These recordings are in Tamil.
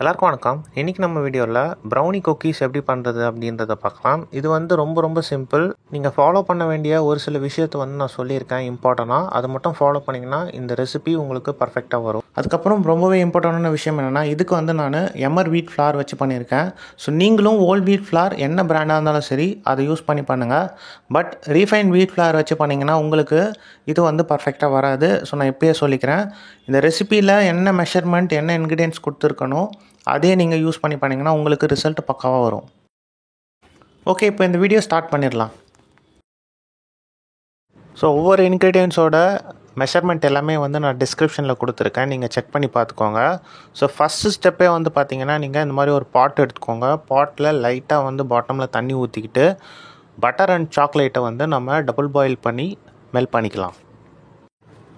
எல்லாருக்கும் வணக்கம். இன்றைக்கி நம்ம வீடியோவில் ப்ரௌனி குக்கீஸ் எப்படி பண்ணுறது அப்படின்றத பார்க்கலாம். இது ரொம்ப சிம்பிள். நீங்கள் ஃபாலோ பண்ண வேண்டிய ஒரு சில விஷயத்தை நான் சொல்லியிருக்கேன் இம்பார்ட்டண்ட்டாக. அதை மட்டும் ஃபாலோ பண்ணிங்கன்னா இந்த ரெசிபி உங்களுக்கு பர்ஃபெக்டாக வரும். அதுக்கப்புறம் ரொம்பவே இம்பார்ட்டண்டான விஷயம் என்னென்னா, இதுக்கு நான் எமர் வீட் ஃப்ளார் வச்சு பண்ணியிருக்கேன். ஸோ நீங்களும் ஓல்ட் வீட் ஃப்ளார் என்ன பிராண்டாக இருந்தாலும் சரி அதை யூஸ் பண்ணி பண்ணுங்கள். பட் ரீஃபைன் வீட் ஃப்ளார் வச்சு பண்ணிங்கன்னா உங்களுக்கு இது பர்ஃபெக்டாக வராது. ஸோ நான் இப்போயே சொல்லிக்கிறேன், இந்த ரெசிப்பியில் என்ன மெஷர்மெண்ட் என்ன இன்க்ரீடியன்ட்ஸ் கொடுத்துருக்கணும் அதே நீங்கள் யூஸ் பண்ணி பண்ணிங்கன்னா உங்களுக்கு ரிசல்ட் பக்காவாக வரும். ஓகே, இப்போ இந்த வீடியோ ஸ்டார்ட் பண்ணிடலாம். ஸோ ஒவ்வொரு இன்க்ரீடியன்ஸோட மெஷர்மெண்ட் எல்லாமே நான் டிஸ்கிரிப்ஷனில் கொடுத்துருக்கேன், நீங்கள் செக் பண்ணி பார்த்துக்கோங்க. ஸோ ஃபஸ்ட்டு ஸ்டெப்பே பார்த்தீங்கன்னா, நீங்கள் இந்த மாதிரி ஒரு பாட் எடுத்துக்கோங்க. பாட்டில் லைட்டாக பாட்டமில் தண்ணி ஊற்றிக்கிட்டு பட்டர் அண்ட் சாக்லேட்டை நம்ம டபுள் பாயில் பண்ணி மெல்ட் பண்ணிக்கலாம்.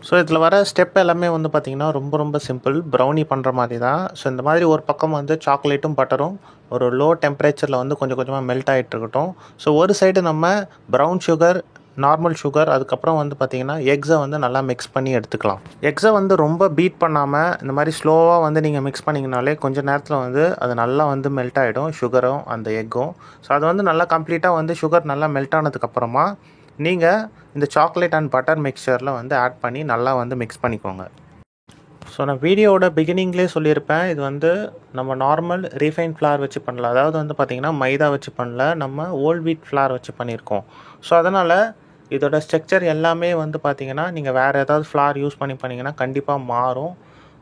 ஸோ இதில் வர ஸ்டெப் எல்லாமே பார்த்திங்கன்னா ரொம்ப சிம்பிள், ப்ரௌனி பண்ணுற மாதிரி தான். ஸோ இந்த மாதிரி ஒரு பக்கம் சாக்லேட்டும் பட்டரும் ஒரு லோ டெம்பரேச்சரில் கொஞ்சம் கொஞ்சமாக மெல்ட் ஆகிட்டு இருக்கட்டும். ஸோ ஒரு சைடு நம்ம ப்ரௌன் சுகர், நார்மல் சுகர், அதுக்கப்புறம் பார்த்திங்கன்னா எக்ஸை நல்லா மிக்ஸ் பண்ணி எடுத்துக்கலாம். எக்ஸை ரொம்ப பீட் பண்ணாமல் இந்த மாதிரி ஸ்லோவாக நீங்கள் மிக்ஸ் பண்ணிங்கனாலே கொஞ்சம் நேரத்தில் அது நல்லா மெல்ட் ஆகிடும், சுகரும் அந்த எக்கும். ஸோ அது நல்லா கம்ப்ளீட்டாக சுகர் நல்லா மெல்ட் ஆனதுக்கப்புறமா நீங்கள் இந்த சாக்லேட் அண்ட் பட்டர் மிக்சரில் ஆட் பண்ணி நல்லா மிக்ஸ் பண்ணிக்கோங்க. ஸோ நான் வீடியோவோட பிகினிங்லேயே சொல்லியிருப்பேன், இது நம்ம நார்மல் ரீஃபைன் ஃப்ளார் வச்சு பண்ணல. அதாவது பார்த்திங்கன்னா மைதா வச்சு பண்ணல, நம்ம ஓல்ட் வீட் ஃப்ளார் வச்சு பண்ணியிருக்கோம். ஸோ அதனால் இதோட ஸ்ட்ரக்சர் எல்லாமே பார்த்திங்கன்னா நீங்கள் வேறு ஏதாவது ஃப்ளார் யூஸ் பண்ணிங்கன்னா கண்டிப்பாக மாறும்,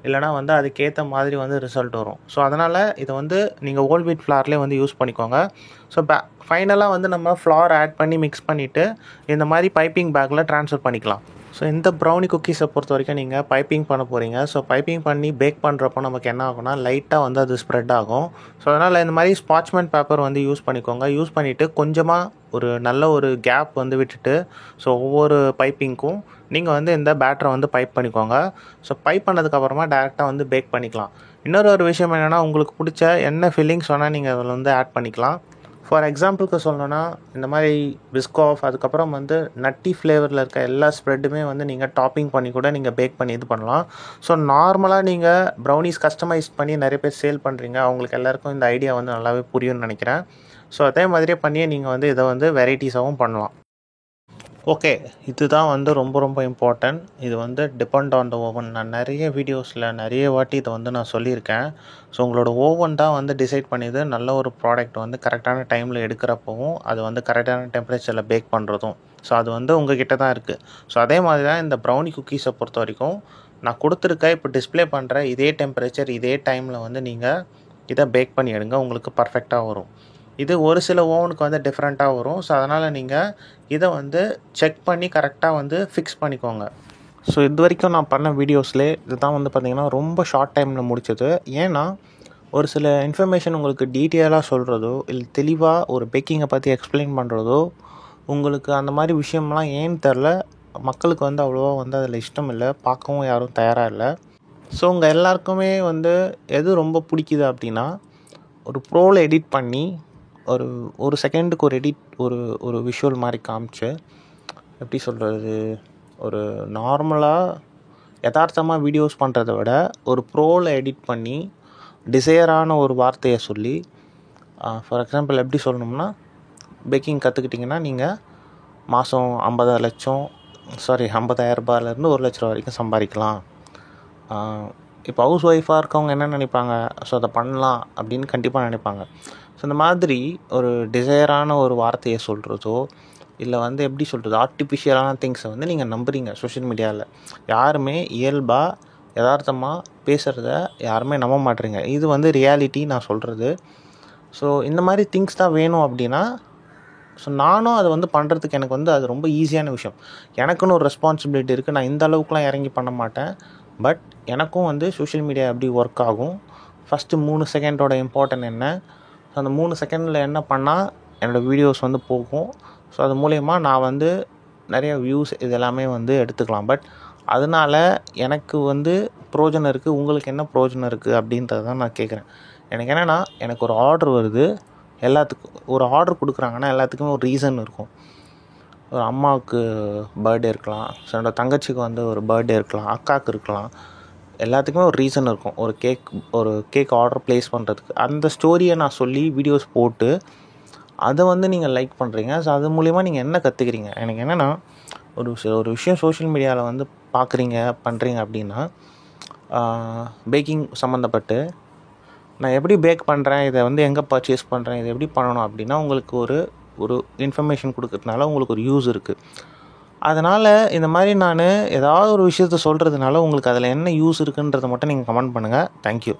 இல்லைனா அதுக்கேற்ற மாதிரி ரிசல்ட் வரும். ஸோ அதனால் இதை நீங்கள் ஓல்ட் வீட் ஃப்ளார்லேயே யூஸ் பண்ணிக்கோங்க. ஸோ ஃபைனலாக நம்ம ஃப்ளார் ஆட் பண்ணி மிக்ஸ் பண்ணிவிட்டு இந்த மாதிரி பைப்பிங் பேக்கில் ட்ரான்ஸ்ஃபர் பண்ணிக்கலாம். ஸோ இந்த ப்ரௌனி குக்கீஸை பொறுத்த வரைக்கும் நீங்கள் பைப்பிங் பண்ண போகிறீங்க. ஸோ பைப்பிங் பண்ணி பேக் பண்ணுறப்போ நமக்கு என்ன ஆகும்னா லைட்டாக அது ஸ்ப்ரெட் ஆகும். ஸோ அதனால் இந்த மாதிரி ஸ்பாட்ச்மெண்ட் பேப்பர் யூஸ் பண்ணிக்கோங்க. யூஸ் பண்ணிவிட்டு கொஞ்சமாக ஒரு நல்ல ஒரு கேப் விட்டுட்டு, ஸோ ஒவ்வொரு பைப்பிங்க்கும் நீங்கள் இந்த பேட்டரை பைப் பண்ணிக்கோங்க. ஸோ பைப் பண்ணதுக்கப்புறமா டேரெக்டாக பேக் பண்ணிக்கலாம். இன்னொரு விஷயம் என்னென்னா, உங்களுக்கு பிடிச்ச என்ன ஃபில்லிங்ஸ் வேணால் நீங்கள் அதில் ஆட் பண்ணிக்கலாம். ஃபார் எக்ஸாம்பிளுக்கு சொல்லணுன்னா, இந்த மாதிரி பிஸ்காஃப், அதுக்கப்புறம் நட்டி ஃப்ளேவரில் இருக்க எல்லா ஸ்ப்ரெட்டுமே நீங்கள் டாப்பிங் பண்ணி கூட நீங்கள் பேக் பண்ணி இது பண்ணலாம். ஸோ நார்மலாக நீங்கள் ப்ரௌனிஸ் கஸ்டமைஸ் பண்ணி நிறைய பேர் சேல் பண்ணுறீங்க, அவங்களுக்கு எல்லாேருக்கும் இந்த ஐடியா நல்லாவே புரியும்னு நினைக்கிறேன். ஸோ அதே மாதிரியே பண்ணியே நீங்கள் இதை வெரைட்டிஸாகவும் பண்ணலாம். ஓகே, இதுதான் ரொம்ப இம்பார்ட்டன்ட். இது டிபெண்ட் ஆன் த ஓவன். நான் நிறைய வீடியோஸில் நிறைய வாட்டி இதை நான் சொல்லியிருக்கேன். ஸோ உங்களோட ஓவன் தான் டிசைட் பண்ணிது நல்ல ஒரு ப்ராடக்ட் கரெக்டான டைமில் எடுக்கிறப்பவும் அது கரெக்டான டெம்பரேச்சரில் பேக் பண்ணுறதும். ஸோ அது உங்ககிட்ட தான் இருக்குது. ஸோ அதே மாதிரி தான் இந்த ப்ரௌனி குக்கீஸை பொறுத்த வரைக்கும் நான் கொடுத்துருக்க இப்போ டிஸ்பிளே பண்ணுற இதே டெம்பரேச்சர் இதே டைமில் நீங்கள் இதை பேக் பண்ணி எடுங்க, உங்களுக்கு பர்ஃபெக்டாக வரும். இது ஒரு சில ஓவனுக்கு டிஃப்ரெண்ட்டாக வரும். ஸோ அதனால் நீங்கள் இதை செக் பண்ணி கரெக்டாக ஃபிக்ஸ் பண்ணிக்கோங்க. ஸோ இது வரைக்கும் நான் பண்ண வீடியோஸ்லேயே இதுதான் பார்த்திங்கன்னா ரொம்ப ஷார்ட் டைமில் முடிச்சது. ஏன்னா ஒரு சில இன்ஃபர்மேஷன் உங்களுக்கு டீட்டெயிலாக சொல்கிறதோ இல்லை தெளிவாக ஒரு பேக்கிங்கை பற்றி எக்ஸ்பிளைன் பண்ணுறதோ உங்களுக்கு அந்த மாதிரி விஷயம்லாம் ஏன்னு தெரில, மக்களுக்கு அவ்வளோவா அதில் இஷ்டம் இல்லை, பார்க்கவும் யாரும் தயாராக இல்லை. ஸோ உங்கள் எல்லாருக்குமே எது ரொம்ப பிடிக்குது அப்படின்னா, ஒரு ப்ரோவில் எடிட் பண்ணி ஒரு செகண்டுக்கு ஒரு எடிட் ஒரு விஷுவல் மாதிரி காமிச்சு, எப்படி சொல்கிறது, ஒரு நார்மலாக யதார்த்தமாக வீடியோஸ் பண்ணுறத விட ஒரு ப்ரோவில் எடிட் பண்ணி டிசையரான ஒரு வார்த்தையை சொல்லி, ஃபார் எக்ஸாம்பிள் எப்படி சொல்லணும்னா, பேக்கிங் கற்றுக்கிட்டிங்கன்னா நீங்கள் மாதம் 50,000 ரூபாயிலேருந்து 1 லட்ச ரூபா வரைக்கும் சம்பாதிக்கலாம். இப்போ ஹவுஸ் ஒய்ஃபாக இருக்கவங்க என்ன நினைப்பாங்க, ஸோ அதை பண்ணலாம் அப்படின்னு கண்டிப்பாக நினைப்பாங்க. ஸோ இந்த மாதிரி ஒரு டிசையரான ஒரு வார்த்தையை சொல்கிறதோ இல்லை எப்படி சொல்கிறது, ஆர்டிஃபிஷியலான திங்ஸை நீங்கள் நம்புறீங்க. சோஷியல் மீடியாவில் யாருமே இயல்பாக யதார்த்தமாக பேசுகிறத யாருமே நம்ப மாட்டேறீங்க. இது ரியாலிட்டி நான் சொல்கிறது. ஸோ இந்த மாதிரி திங்ஸ் தான் வேணும் அப்படின்னா, ஸோ நானும் அதை பண்ணுறதுக்கு எனக்கு அது ரொம்ப ஈஸியான விஷயம். எனக்குன்னு ஒரு ரெஸ்பான்சிபிலிட்டி இருக்குது. நான் இந்த அளவுக்குலாம் இறங்கி பண்ண மாட்டேன். பட் எனக்கும் சோஷியல் மீடியா எப்படி ஒர்க் ஆகும், ஃபஸ்ட்டு 3 செகண்டோட இம்பார்ட்டன்ட் என்ன, ஸோ அந்த 3 செகண்டில் என்ன பண்ணால் என்னோடய வீடியோஸ் போகும், ஸோ அது மூலயமா நான் நிறைய வியூஸ் இது எல்லாமே எடுத்துக்கலாம். பட் அதனால் எனக்கு ப்ரோஜனம் இருக்குது, உங்களுக்கு என்ன ப்ரோஜனம் இருக்குது அப்படின்றத தான் நான் கேட்குறேன். எனக்கு என்னென்னா, எனக்கு ஒரு ஆர்டர் வருது, எல்லாத்துக்கும் ஒரு ஆர்டர் கொடுக்குறாங்கன்னா எல்லாத்துக்குமே ஒரு ரீசன் இருக்கும். ஒரு அம்மாவுக்கு பர்த்டே இருக்கலாம், ஸோ என்னோடய தங்கச்சிக்கு ஒரு பர்த்டே இருக்கலாம், அக்காவுக்கு இருக்கலாம், எல்லாத்துக்குமே ஒரு ரீசன் இருக்கும். ஒரு கேக் ஆர்டர் ப்ளேஸ் பண்ணுறதுக்கு. அந்த ஸ்டோரியை நான் சொல்லி வீடியோஸ் போட்டு அதை வந்து நீங்கள் லைக் பண்ணுறீங்க. ஸோ அது மூலிமா நீங்கள் என்ன கற்றுக்கிறீங்க? எனக்கு என்னென்னா, ஒரு விஷயம் சோஷியல் மீடியாவில் வந்து பார்க்குறீங்க, பண்ணுறீங்க அப்படின்னா, பேக்கிங் சம்மந்தப்பட்டு நான் எப்படி பேக் பண்ணுறேன், இதை வந்து எங்கே பர்ச்சேஸ் பண்ணுறேன், இதை எப்படி பண்ணணும் அப்படின்னா உங்களுக்கு ஒரு இன்ஃபர்மேஷன் கொடுக்கறதுனால உங்களுக்கு ஒரு யூஸ் இருக்குது. அதனால் இந்த மாதிரி நான் ஏதாவது ஒரு விஷயத்த சொல்கிறதுனால உங்களுக்கு அதில் என்ன யூஸ் இருக்குன்றதை மட்டும் நீங்கள் கமெண்ட் பண்ணுங்கள். தேங்க்யூ.